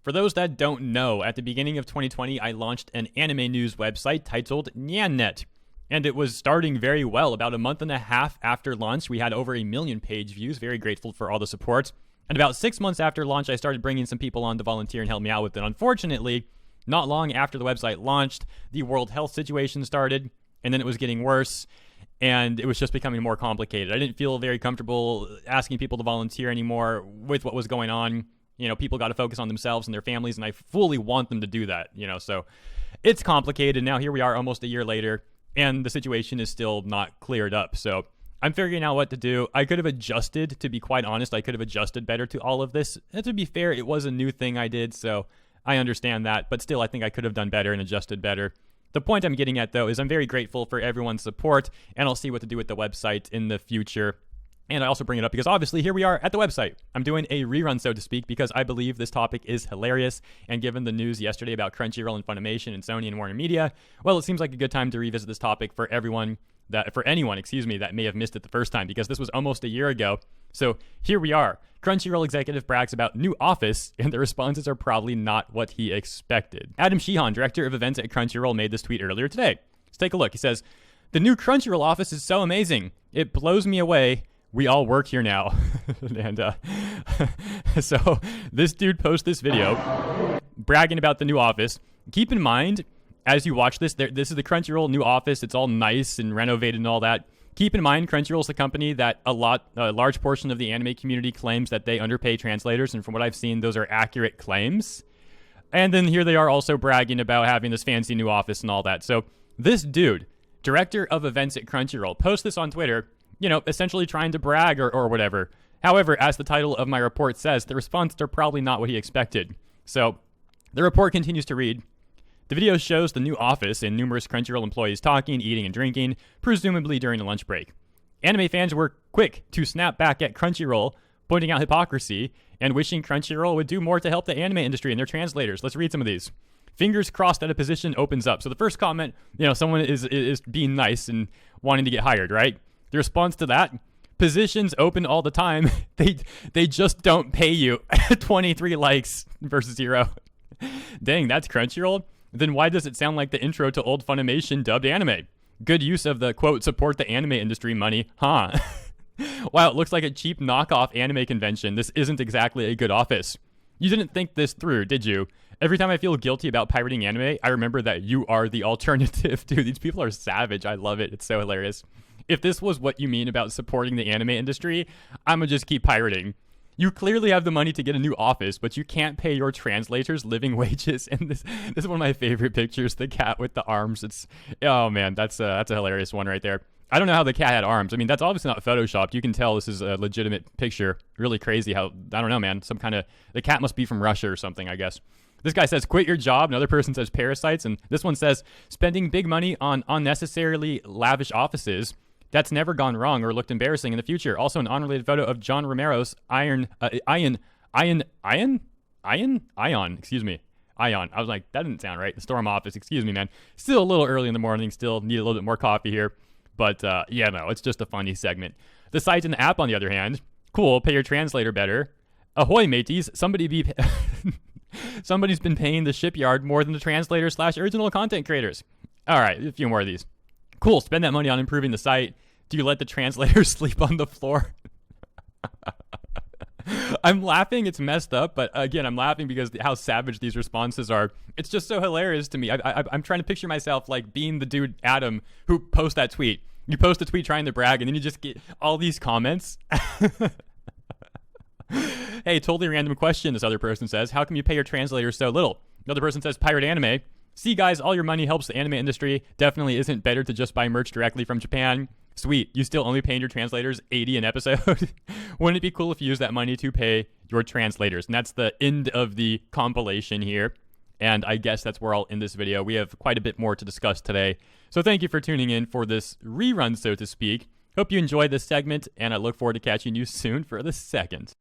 For those that don't know, at the beginning of 2020, I launched an anime news website titled NyanNet. And it was starting very well. About a month and a half after launch, we had over 1 million page views. Very grateful for all the support. And about 6 months after launch, I started bringing some people on to volunteer and help me out with it. Unfortunately, not long after the website launched, the world health situation started, and then it was getting worse, and it was just becoming more complicated. I didn't feel very comfortable asking people to volunteer anymore with what was going on. You know, people got to focus on themselves and their families, and I fully want them to do that, you know, so it's complicated. Now here we are almost a year later, and the situation is still not cleared up. So I'm figuring out what to do. I could have adjusted, to be quite honest. I could have adjusted better to all of this. And to be fair, it was a new thing I did, so I understand that. But still, I think I could have done better and adjusted better. The point I'm getting at, though, is I'm very grateful for everyone's support, and I'll see what to do with the website in the future. And I also bring it up because obviously here we are at the website. I'm doing a rerun, so to speak, because I believe this topic is hilarious. And given the news yesterday about Crunchyroll and Funimation and Sony and Warner Media, well, it seems like a good time to revisit this topic for anyone that may have missed it the first time, because this was almost a year ago. So here we are. Crunchyroll Executive brags about new office, and the responses are probably not what he expected. Adam Sheehan, director of events at Crunchyroll, made this tweet earlier today. Let's take a look. He says, "The new Crunchyroll office is so amazing. It blows me away. We all work here now." And so this dude posts this video bragging about the new office. Keep in mind, as you watch this, this is the Crunchyroll new office. It's all nice and renovated and all that. Keep in mind, Crunchyroll is the company that a large portion of the anime community claims that they underpay translators, and from what I've seen, those are accurate claims. And then here they are also bragging about having this fancy new office and all that. So this dude, director of events at Crunchyroll, posts this on Twitter, you know, essentially trying to brag or whatever. However, as the title of my report says, the responses are probably not what he expected. So the report continues to read, "The video shows the new office and numerous Crunchyroll employees talking, eating, and drinking, presumably during a lunch break. Anime fans were quick to snap back at Crunchyroll, pointing out hypocrisy and wishing Crunchyroll would do more to help the anime industry and their translators." Let's read some of these. "Fingers crossed that a position opens up." So the first comment, you know, someone is being nice and wanting to get hired, right? The response to that, "Positions open all the time. They just don't pay you." 23 likes versus 0. Dang, that's Crunchyroll? Then why does it sound like the intro to old Funimation dubbed anime? Good use of the, quote, support the anime industry money, huh? Wow, it looks like a cheap knockoff anime convention. This isn't exactly a good office. You didn't think this through, did you? Every time I feel guilty about pirating anime, I remember that you are the alternative. Dude, these people are savage. I love it. It's so hilarious. If this was what you mean about supporting the anime industry, I'm gonna just keep pirating. You clearly have the money to get a new office, but you can't pay your translators living wages. And this is one of my favorite pictures, the cat with the arms. Oh man, that's a hilarious one right there. I don't know how the cat had arms. I mean, that's obviously not photoshopped. You can tell this is a legitimate picture. Really crazy how, I don't know, man, the cat must be from Russia or something, I guess. This guy says, "Quit your job." Another person says, "Parasites." And this one says, "Spending big money on unnecessarily lavish offices. That's never gone wrong or looked embarrassing in the future." Also, an unrelated photo of John Romero's Ion. I was like, that didn't sound right. The Storm office. Excuse me, man. Still a little early in the morning. Still need a little bit more coffee here. But yeah, no, it's just a funny segment. The site and the app, on the other hand, cool. Pay your translator better. Ahoy, mateys. Somebody's been paying the shipyard more than the translators/original content creators. All right, a few more of these. Cool, spend that money on improving the site. Do you let the translators sleep on the floor? I'm laughing, it's messed up, but again, I'm laughing because how savage these responses are. It's just so hilarious to me. I'm trying to picture myself like being the dude, Adam, who posts that tweet. You post a tweet trying to brag, and then you just get all these comments. "Hey, totally random question," this other person says. "How come you pay your translators so little?" Another person says, "Pirate anime. See, guys, all your money helps the anime industry. Definitely isn't better to just buy merch directly from Japan. Sweet, you still only paying your translators $80 an episode? Wouldn't it be cool if you used that money to pay your translators?" And that's the end of the compilation here. And I guess that's where I'll end this video. We have quite a bit more to discuss today. So thank you for tuning in for this rerun, so to speak. Hope you enjoyed this segment, and I look forward to catching you soon for the second.